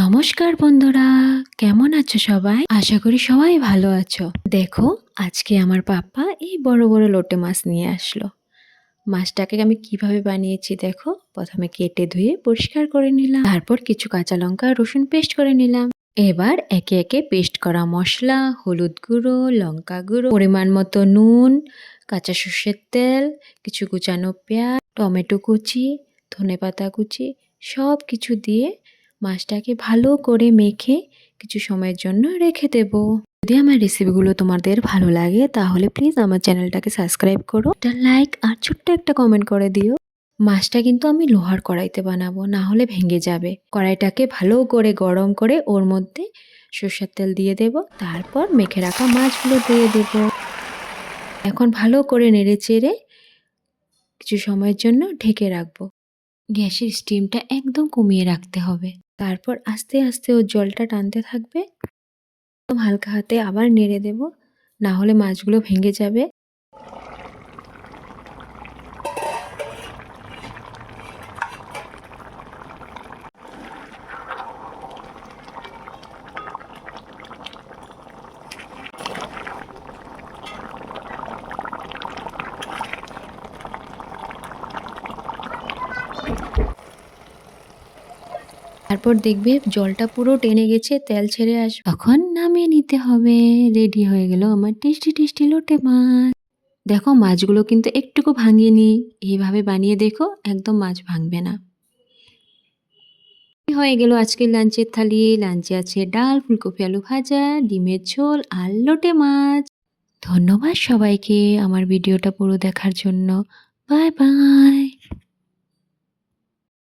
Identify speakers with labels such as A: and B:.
A: নমস্কার বন্ধুরা, কেমন আছো সবাই? আশা করি সবাই ভালো আছো। দেখো, আজকে আমার পাপা এই বড় বড় লোটে মাছ নিয়ে আসলো। মাছটাকে আমি কিভাবে বানিয়েছি দেখো। প্রথমে কেটে ধুয়ে পরিষ্কার করে নিলাম, তারপর কিছু কাঁচা লঙ্কা রসুন পেস্ট করে নিলাম। এবার একে একে পেস্ট করা মশলা, হলুদ গুঁড়ো, লঙ্কা গুঁড়ো, পরিমাণ মতো নুন, কাঁচা সর্ষের তেল, কিছু কুচানো পেঁয়াজ, টমেটো কুচি, ধনেপাতা কুচি সব কিছু দিয়ে মাছটাকে ভালো করে মেখে কিছু সময়ের জন্য রেখে দেব। যদি আমার রেসিপিগুলো তোমাদের ভালো লাগে তাহলে প্লিজ আমার চ্যানেলটাকে সাবস্ক্রাইব করো, একটা লাইক আর ছোট্ট একটা কমেন্ট করে দিও। মাছটা কিন্তু আমি লোহার কড়াইতে বানাবো, না হলে ভেঙে যাবে। কড়াইটাকে ভালো করে গরম করে ওর মধ্যে সর্ষের তেল দিয়ে দেব, তারপর মেখে রাখা মাছগুলো দিয়ে দেব। এখন ভালো করে নেড়ে চেড়ে কিছু সময়ের জন্য ঢেকে রাখবো। গ্যাসের স্টিমটা একদম কমিয়ে রাখতে হবে। তারপর আস্তে আস্তে ওর জলটা টানতে থাকবে। একদম হালকা হাতে আবার নেড়ে দেব, না হলে মাছগুলো ভেঙে যাবে। তারপর দেখবে জলটা পুরো টেনে গেছে, তেল ছেড়ে আসবে, তখন নামিয়ে নিতে হবে। রেডি হয়ে গেল আমার টেস্টি টেস্টি লোটে মাছ। দেখো, মাছগুলো কিন্তু একটুকু ভাঙিনি। এইভাবে বানিয়ে দেখো, একদম মাছ ভাঙবে না। হয়ে গেল আজকের লাঞ্চের থালি। লাঞ্চে আছে ডাল, ফুলকপি আলু ভাজা, ডিমের ঝোল আর লোটে মাছ। ধন্যবাদ সবাইকে আমার ভিডিওটা পুরো দেখার জন্য। Bye bye.